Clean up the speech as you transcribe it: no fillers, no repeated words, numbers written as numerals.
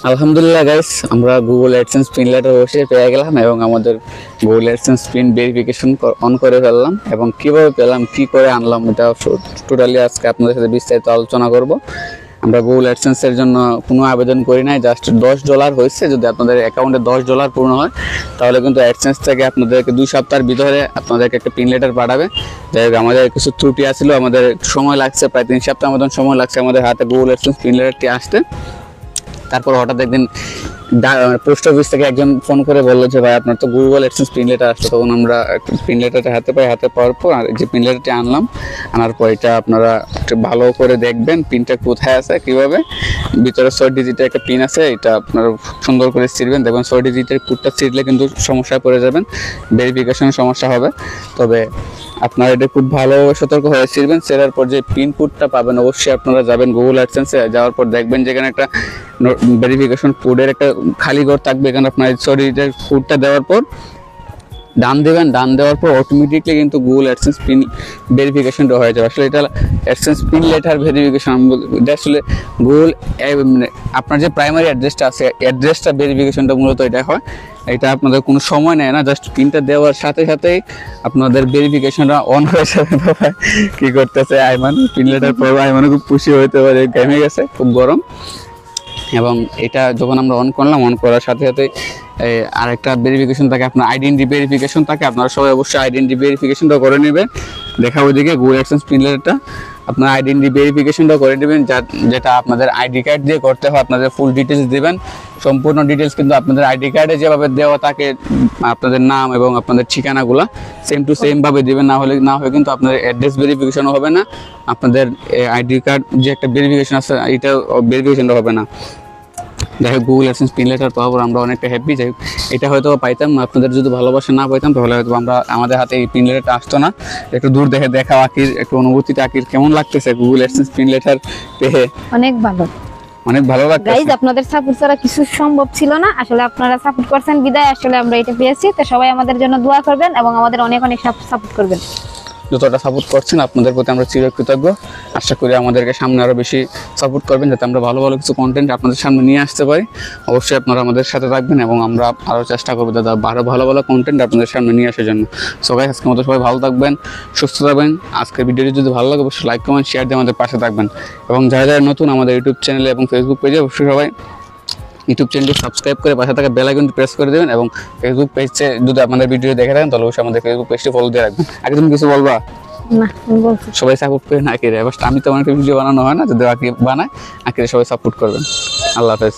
আলহামদুলিল্লাহ গাইস, আমরা Google AdSense pin letter বসে পেয়ে গেলাম এবং আমাদের Google AdSense pin verification on করে ফেললাম এবং কিভাবে পেলাম, কি করে আনলাম, এটা টোটালি আজকে আপনাদের সাথে বিস্তারিত আলোচনা করব। আমরা গুগল অ্যাডসেন্সের জন্য কোনো আবেদন করি নাই, জাস্ট $10 হয়েছে। যদি আপনাদের অ্যাকাউন্টে $10 পূর্ণ হয় তাহলে কিন্তু অ্যাডসেন্স থেকে আপনাদেরকে 2 সপ্তাহের ভিতরে আপনাদেরকে একটা পিন লেটার পাঠাবে। যাই হোক, আমাদের কিছু ত্রুটি আছিল, আমাদের সময় লাগছে, প্রায় 3 সপ্তাহ মতন সময় লাগছে আমাদের হাতে গুগল অ্যাডসেন্স পিন লেটারটি আসতে। তারপর হঠাৎ একদিন পোস্ট অফিস থেকে একজন ফোন করে বললো যে ভাই আপনার তো গুগল অ্যাডসেন্স পিন লেটার আসছে। তখন আমরা পিন লেটারটা হাতে পাওয়ার পর আর যে পিন লেটারটি আনার পর এটা আপনারা একটু ভালো করে দেখবেন পিনটা কোথায় আছে, কীভাবে। ভিতরে 6 ডিজিটের একটা পিন আছে, এটা আপনারা সুন্দর করে ছিঁড়বেন। দেখবেন 6 ডিজিটের কোডটা ছিঁড়লে কিন্তু সমস্যায় পড়ে যাবেন, ভেরিফিকেশনের সমস্যা হবে। তবে আপনারা এটা খুব ভালোভাবে সতর্ক হয়ে ছিঁড়বেন। ছেড়ার পর যে পিন কোডটা পাবেন অবশ্যই আপনারা যাবেন গুগল অ্যাডসেন্সে, যাওয়ার পর দেখবেন যেখানে একটা ভেরিফিকেশন কোডের একটা খালি ঘর থাকবে। এখানে আপনার সরিটার কোডটা দেওয়ার পর ডান দেবেন, ডান দেওয়ার পর অটোমেটিকলি কিন্তু গুগল অ্যাডসেন্স পিন ভেরিফিকেশনটা হয়ে যাবে। আসলে এটা অ্যাডসেন্স পিন লেটার ভেরিফিকেশন, এটা আসলে গুগল আপনার যে প্রাইমারি অ্যাড্রেসটা আছে অ্যাড্রেসটা ভেরিফিকেশনটা মূলত এটা হয়। এটা আপনাদের কোনো সময় নেয় না, জাস্ট পিনটা দেওয়ার সাথে সাথেই আপনাদের ভেরিফিকেশনটা অন হয়ে যাবে। কি করতেছে আইমান, পিন লেটার পর আইমানও খুব খুশি হইতে পারে, ঘেমে গেছে, খুব গরম। এবং এটা যখন আমরা অন করলাম, অন করার সাথে সাথে আরেকটা ভেরিফিকেশন থাকে, আপনার আইডেন্টি ভেরিফিকেশন থাকে। আপনারা সবাই অবশ্যই আইডেন্টি ভেরিফিকেশনটা করে নেবেন। দেখাবো দিকে গুগল অ্যাডসেন্স পিন লেটারটা আপনার আইডেন্টি ভেরিফিকেশনটা করে নেবেন, যেটা আপনাদের আইডি কার্ড দিয়ে করতে হয়। আপনাদের ফুল ডিটেলস দেবেন, সম্পূর্ণ ডিটেলস কিন্তু আপনাদের আইডি কার্ডে যেভাবে দেওয়া থাকে, আপনাদের নাম এবং আপনাদের ঠিকানাগুলো সেম টু সেম ভাবে দেবেন। না হলে কিন্তু আপনাদের অ্যাড্রেস ভেরিফিকেশনও হবে না, আপনাদের আইডি কার্ড যে একটা ভেরিফিকেশন আছে এটা ভেরিফিকেশনটা হবে না। যাই হোক, গুগল অ্যাডসেন্স পিন লেটার পাওয়ার পর আমরা অনেকটা হ্যাপি। যাই হোক, এটা হয়তো পাইতাম, আপনাদের যদি ভালোবাসা না পাইতাম তাহলে হয়তো আমাদের হাতে এই পিন লেটারটা আসতো না। একটু দূর দেখে দেখাও আকির, একটু অনুভূতিটা আকির কেমন লাগতেছে গুগল অ্যাডসেন্স পিন লেটার পেয়ে? অনেক ভালো লাগছে গাইস। আপনাদের সাপোর্ট ছাড়া কিছু সম্ভব ছিল না, আসলে আপনারা সাপোর্ট করছেন বিদায় আসলে আমরা এটা পেয়েছি। তো সবাই আমাদের জন্য দোয়া করবেন এবং আমাদের অনেক অনেক সাপোর্ট করবেন। যতটা সাপোর্ট করছেন আপনাদের প্রতি আমরা চিরকৃতজ্ঞ। আশা করি আমাদেরকে সামনে আরও বেশি সাপোর্ট করবেন, যাতে আমরা ভালো ভালো কিছু কন্টেন্ট আপনাদের সামনে নিয়ে আসতে পারি। অবশ্যই আপনারা আমাদের সাথে থাকবেন এবং আমরা আরও চেষ্টা করবো যাতে আরও ভালো ভালো কন্টেন্ট আপনাদের সামনে নিয়ে আসার জন্য। সবাই আজকের মতো সবাই ভালো থাকবেন, সুস্থ থাকবেন। আজকের ভিডিওটি যদি ভালো লাগে অবশ্যই লাইক, কমেন্ট, শেয়ার দিয়ে আমাদের পাশে থাকবেন। এবং যারা যারা নতুন আমাদের ইউটিউব চ্যানেলে এবং ফেসবুক পেজে অবশ্যই সবাই ইউটিউব চ্যানেলটি সাবস্ক্রাইব করে পাশে থাকা বেল আইকনটি প্রেস করে দেবেন। এবং ফেসবুক পেজে যদি আপনাদের ভিডিও দেখে থাকেন তাহলে অবশ্যই আমাদের ফেসবুক পেজটি ফলো দিয়ে রাখবেন। আগে তুমি কিছু বলবা? না, বলছি সবাই সাপোর্ট করে না আকিরে, আমি তো অনেক ভিডিও বানানো হয় না, যদি আকিরে বানায় আকিরে সবাই সাপোর্ট করবেন। আল্লাহ হাফেজ।